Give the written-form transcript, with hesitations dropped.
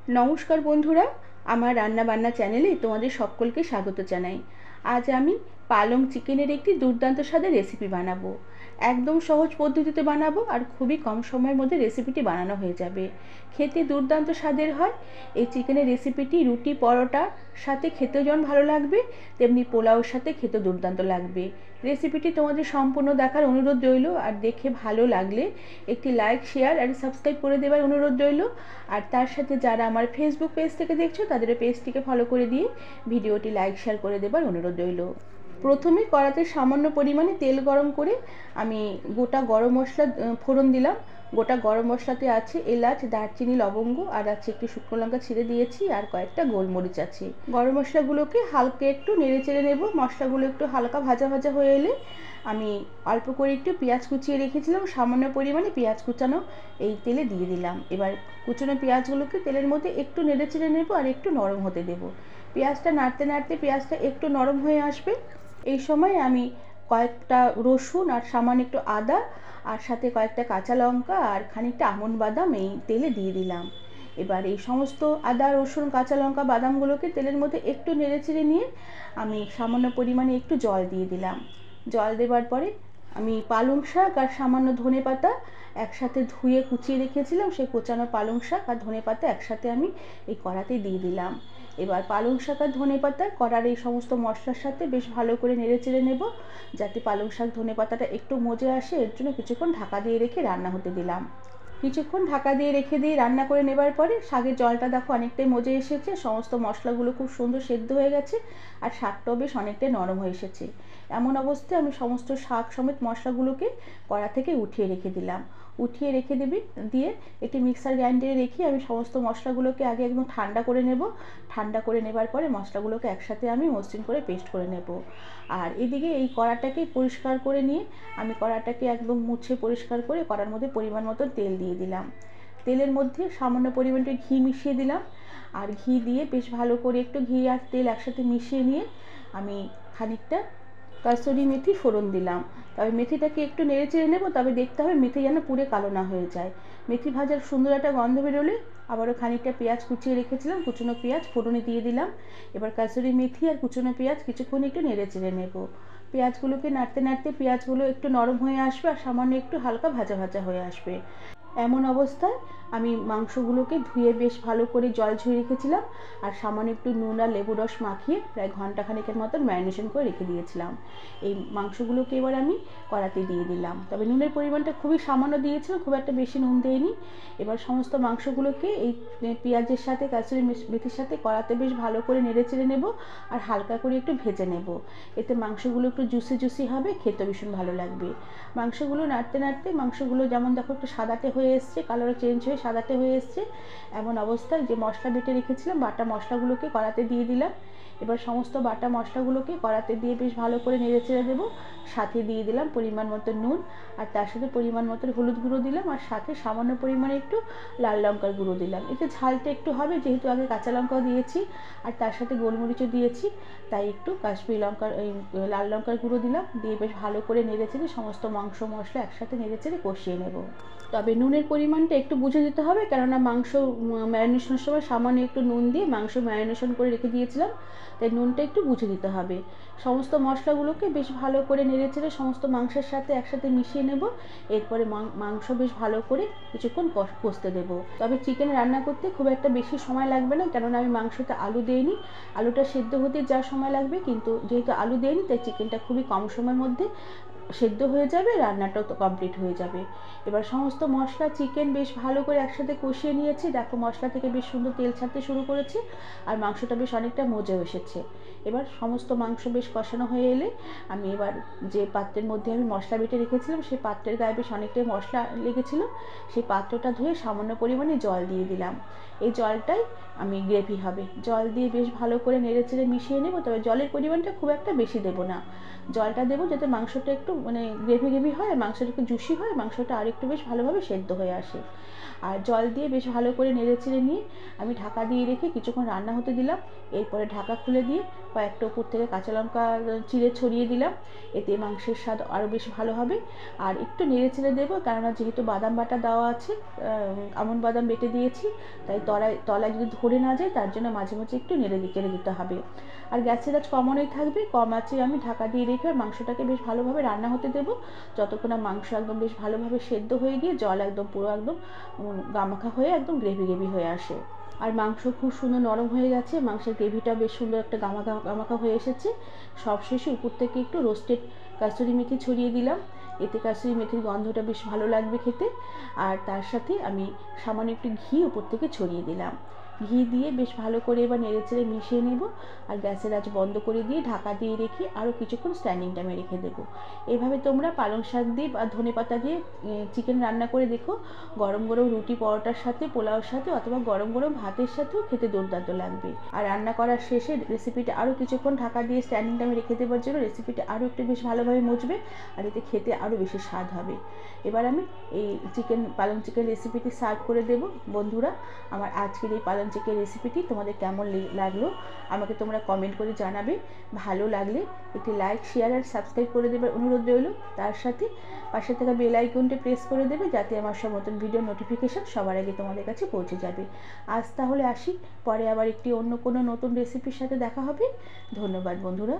নমস্কার বন্ধুরা, আমার রান্না বান্না চ্যানেলে তোমাদের সকলকে স্বাগত জানাই। আজ আমি পালং চিকেনের একটি দুর্দান্ত স্বাদের রেসিপি বানাবো। একদম সহজ পদ্ধতিতে বানাবো আর খুবই কম সময়ের মধ্যে রেসিপিটি বানানো হয়ে যাবে। খেতে দুর্দান্ত স্বাদের হয়। এই চিকেনের রেসিপিটি রুটি পরোটার সাথে খেতেও যেমন ভালো লাগবে, তেমনি পোলাওর সাথে খেতে দুর্দান্ত লাগবে। রেসিপিটি তোমাদের সম্পূর্ণ দেখার অনুরোধ রইল, আর দেখে ভালো লাগলে একটি লাইক, শেয়ার আর সাবস্ক্রাইব করে দেওয়ার অনুরোধ রইল। আর তার সাথে যারা আমার ফেসবুক পেজ থেকে দেখছো তাদের পেজটিকে ফলো করে দিয়ে ভিডিওটি লাইক শেয়ার করে দেবার অনুরোধ রইল। প্রথমে কড়াতে সামান্য পরিমাণে তেল গরম করে আমি গোটা গরম মশলা ফোড়ন দিলাম। গোটা গরম মশলাতে আছে এলাচ, দারচিনি, লবঙ্গ, আর আছে একটু শুকনো লঙ্কা ছিঁড়ে দিয়েছি, আর কয়েকটা গোলমরিচ আছে। গরম মশলাগুলোকে হালকা একটু নেড়ে চেড়ে নেব। মশলাগুলো একটু হালকা ভাজা ভাজা হয়ে এলে আমি অল্প করে একটু পেঁয়াজ কুচিয়ে রেখেছিলাম, সামান্য পরিমাণে পেঁয়াজ কুচানো এই তেলে দিয়ে দিলাম। এবার কুচানো পেঁয়াজগুলোকে তেলের মধ্যে একটু নেড়ে চেড়ে নেব আর একটু নরম হতে দেব। পেঁয়াজটা নাড়তে নাড়তে পেঁয়াজটা একটু নরম হয়ে আসবে। এই সময় আমি কয়েকটা রসুন আর সামান্য একটু আদা আর সাথে কয়েকটা কাঁচা লঙ্কা আর খানিকটা আমন্ড বাদাম এই তেলে দিয়ে দিলাম। এবার এই সমস্ত আদা, রসুন, কাঁচা লঙ্কা, বাদামগুলোকে তেলের মধ্যে একটু নেড়ে চেড়ে নিয়ে আমি সামান্য পরিমাণে একটু জল দিয়ে দিলাম। জল দেওয়ার পরে আমি পালং শাক আর সামান্য ধনেপাতা একসাথে ধুয়ে কুচিয়ে রেখেছিলাম, সেই কোচানো পালং শাক আর ধনেপাতা একসাথে আমি এই কড়াতে দিয়ে দিলাম। এবার পালং শাক আর ধনেপাতা কড়ার এই সমস্ত মশলার সাথে বেশ ভালো করে নেড়ে চেড়ে নেব, যাতে পালং শাক ধনেপাতাটা একটু মজে আসে। এর জন্য কিছুক্ষণ ঢাকা দিয়ে রেখে রান্না হতে দিলাম। কিছুক্ষণ ঢাকা দিয়ে রেখে দিয়ে রান্না করে নেবার পরে শাকের জলটা দেখো অনেকটাই মজে এসেছে, সমস্ত মশলাগুলো খুব সুন্দর সেদ্ধ হয়ে গেছে আর শাকটাও বেশ অনেকটাই নরম হয়ে এসেছে। এমন অবস্থায় আমি সমস্ত শাক সমেত মশলাগুলোকে কড়া থেকে উঠিয়ে রেখে দিলাম। উঠিয়ে রেখে দিয়ে একটি মিক্সার গ্রাইন্ডারে রেখে আমি সমস্ত মশলাগুলোকে আগে একদম ঠান্ডা করে নেব। ঠান্ডা করে নেবার পরে মশলাগুলোকে একসাথে আমি মসৃণ করে পেস্ট করে নেব। আর এদিকে এই কড়াটাকে পরিষ্কার করে নিয়ে আমি কড়াটাকে একদম মুছে পরিষ্কার করে কড়ার মধ্যে পরিমাণ মতো তেল দিয়ে দিলাম। তেলের মধ্যে সামান্য পরিমাণে ঘি মিশিয়ে দিলাম, আর ঘি দিয়ে বেশ ভালো করে একটু ঘি আর তেল একসাথে মিশিয়ে নিয়ে আমি খানিকটা কাসুরি মেথি ফোড়ন দিলাম। তবে মেথিটাকে একটু নেড়ে চেড়ে নেব, তবে দেখতে হবে মেথি যেন পুড়ে কালো না হয়ে যায়। মেথি ভাজার সুন্দর একটা গন্ধ বেরোলে আবারও খানিকটা পেঁয়াজ কুচিয়ে রেখেছিলাম, কুচনো পেঁয়াজ ফোড়নে দিয়ে দিলাম। এবার কাসুরি মেথি আর কুচনো পেঁয়াজ কিছুক্ষণ একটু নেড়ে চেড়ে নেব। পেঁয়াজগুলোকে নাড়তে নাড়তে পেঁয়াজগুলো একটু নরম হয়ে আসবে আর সামান্য একটু হালকা ভাজা ভাজা হয়ে আসবে। এমন অবস্থায় আমি মাংসগুলোকে ধুয়ে বেশ ভালো করে জল ঝরিয়ে রেখেছিলাম, আর সামান্য একটু নুন আর লেবু রস মাখিয়ে প্রায় ঘন্টাখানেকের মতন ম্যারিনেশন করে রেখে দিয়েছিলাম। এই মাংসগুলোকে এবার আমি কড়াতে দিয়ে দিলাম, তবে নুনের পরিমাণটা খুবই সামান্য দিয়েছিলাম, খুব একটা বেশি নুন দেয়নি। এবার সমস্ত মাংসগুলোকে এই পেঁয়াজের সাথে কাসুরি মেথির সাথে কড়াতে বেশ ভালো করে নেড়ে চেড়ে নেব আর হালকা করে একটু ভেজে নেব। এতে মাংসগুলো একটু জুসি জুসি হবে, খেতে ভীষণ ভালো লাগবে। মাংসগুলো নাড়তে নাড়তে মাংসগুলো যেমন দেখো একটু সাদাটে হয়ে এসছে, কালারও চেঞ্জ হয়ে সাদাটে হয়ে এসছে। এমন অবস্থায় যে মশলা বেটে রেখেছিলাম বাটা মশলাগুলোকে কড়াতে দিয়ে দিলাম। এবার সমস্ত বাটা মশলাগুলোকে কড়াতে দিয়ে বেশ ভালো করে নেড়ে চেড়ে দেবো। সাথে দিয়ে দিলাম পরিমাণ মতো নুন, আর তার সাথে পরিমাণ মতো হলুদ গুঁড়ো দিলাম, আর সাথে সামান্য পরিমাণে একটু লাল লঙ্কার গুঁড়ো দিলাম। এতে ঝালটা একটু হবে, যেহেতু আগে কাঁচা লঙ্কাও দিয়েছি আর তার সাথে গোলমরিচও দিয়েছি, তাই একটু কাশ্মীরি লঙ্কার লাল লঙ্কার গুঁড়ো দিলাম। দিয়ে বেশ ভালো করে নেড়ে চেড়ে সমস্ত মাংস মশলা একসাথে নেড়ে চেড়ে কষিয়ে নেব। তবে নুনের পরিমাণটা একটু বুঝে দিতে হবে, কেননা মাংস ম্যারিনেশনের সময় সামান্য একটু নুন দিয়ে মাংস ম্যারিনেশন করে রেখে দিয়েছিলাম, তাই নুনটা একটু বুঝে দিতে হবে। সমস্ত মশলাগুলোকে বেশ ভালো করে নেড়ে চেড়ে সমস্ত মাংসের সাথে একসাথে মিশিয়ে নেব। এরপরে মাংস বেশ ভালো করে কিছুক্ষণ কষতে দেবো। তবে চিকেন রান্না করতে খুব একটা বেশি সময় লাগবে না, কেননা আমি মাংসতে আলু দেইনি। আলুটা সেদ্ধ হতে যা সময় লাগবে, কিন্তু যেহেতু আলু দেইনি তাই চিকেনটা খুবই কম সময়ের মধ্যে সেদ্ধ হয়ে যাবে, রান্নাটাও তো কমপ্লিট হয়ে যাবে। এবার সমস্ত মশলা চিকেন বেশ ভালো করে একসাথে কষিয়ে নিয়েছি। দেখো মশলা থেকে বেশ সুন্দর তেল ছাড়তে শুরু করেছে আর মাংসটা বেশ অনেকটা মজেও এসেছে। এবার সমস্ত মাংস বেশ কষানো হয়ে এলে আমি এবার যে পাত্রের মধ্যে আমি মশলা বেটে রেখেছিলাম সেই পাত্রের গায়ে বেশ অনেকটাই মশলা লেগেছিল, সেই পাত্রটা ধুয়ে সামান্য পরিমাণে জল দিয়ে দিলাম। এই জলটাই আমি গ্রেভি হবে। জল দিয়ে বেশ ভালো করে নেড়ে চেড়ে মিশিয়ে নেব, তবে জলের পরিমাণটা খুব একটা বেশি দেবো না। জলটা দেবো যাতে মাংসটা একটু গ্রেভি গ্রেভি হয়, মাংসটা একটু জুসি হয়, মাংসটা আর একটু বেশ ভালোভাবে সেদ্ধ হয়ে আসে। আর জল দিয়ে বেশ ভালো করে নেড়ে চেড়ে নিয়ে আমি ঢাকা দিয়ে রেখে কিছুক্ষণ রান্না হতে দিলাম। এরপরে ঢাকা খুলে দিয়ে কয়েকটা উপর থেকে কাঁচা লঙ্কা চিড়ে ছড়িয়ে দিলাম, এতে মাংসের স্বাদ আরও বেশ ভালো হবে। আর একটু নেড়ে চেড়ে দেবো, কেননা যেহেতু বাদাম বাটা দেওয়া আছে, আমন্ড বাদাম বেটে দিয়েছি, তাই তলায় যদি ধরে না যায় তার জন্য মাঝে মাঝে একটু নেড়ে দিতে হবে। আর গ্যাসের আঁচ কমানোই থাকবে, কম আঁচে আমি ঢাকা দিয়ে রেখে মাংসটাকে বেশ ভালোভাবে রান্না হতে দেবো, যতক্ষণ না মাংস একদম বেশ ভালোভাবে সেদ্ধ হয়ে গিয়ে জল একদম পুরো একদম গামাখা হয়ে একদম গ্রেভি হয়ে আসে। আর মাংস খুব সুন্দর নরম হয়ে গেছে, মাংসের গ্রেভিটা বেশ সুন্দর একটা গামাখা হয়ে এসেছে। সবশেষে উপর থেকে একটু রোস্টেড কাসুরি মেথি ছড়িয়ে দিলাম, এতে কাসুরি মেথির গন্ধটা বেশ ভালো লাগবে খেতে। আর তার সাথে আমি সামান্য একটু ঘি উপর থেকে ছড়িয়ে দিলাম। ঘি দিয়ে বেশ ভালো করে এবার নেড়েচেড়ে মিশিয়ে নেব। আর গ্যাসের আঁচ বন্ধ করে দিয়ে ঢাকা দিয়ে রেখে আরও কিছুক্ষণ স্ট্যান্ডিং টাইমে রেখে দেবো। এভাবে তোমরা পালং শাক দিয়ে বা ধনেপাতা দিয়ে চিকেন রান্না করে দেখো, গরম গরম রুটি পরোটার সাথে, পোলাওর সাথে অথবা গরম গরম ভাতের সাথেও খেতে দুর্দান্ত লাগবে। আর রান্না করার শেষে রেসিপিটা আরও কিছুক্ষণ ঢাকা দিয়ে স্ট্যান্ডিং টাইমে রেখে দেওয়ার জন্য রেসিপিটা আরও একটু বেশ ভালোভাবে মুছবে, আর এতে খেতে আরও বেশি স্বাদ হবে। এবার আমি এই পালং চিকেন রেসিপিটি সার্ভ করে দেব। বন্ধুরা, আমার আজকের এই পালং চিকেন রেসিপিটি তোমাদের কেমন লাগলো আমাকে তোমরা কমেন্ট করে জানাবে। ভালো লাগলে একটি লাইক, শেয়ার আর সাবস্ক্রাইব করে দেবার অনুরোধ রইল। তার সাথে পাশে থাকা বেল আইকনটি প্রেস করে দেবে, যাতে আমার সব নতুন ভিডিও নোটিফিকেশান সবার আগে তোমাদের কাছে পৌঁছে যাবে। আজ তাহলে আসি, পরে আবার একটি অন্য কোনো নতুন রেসিপির সাথে দেখা হবে। ধন্যবাদ বন্ধুরা।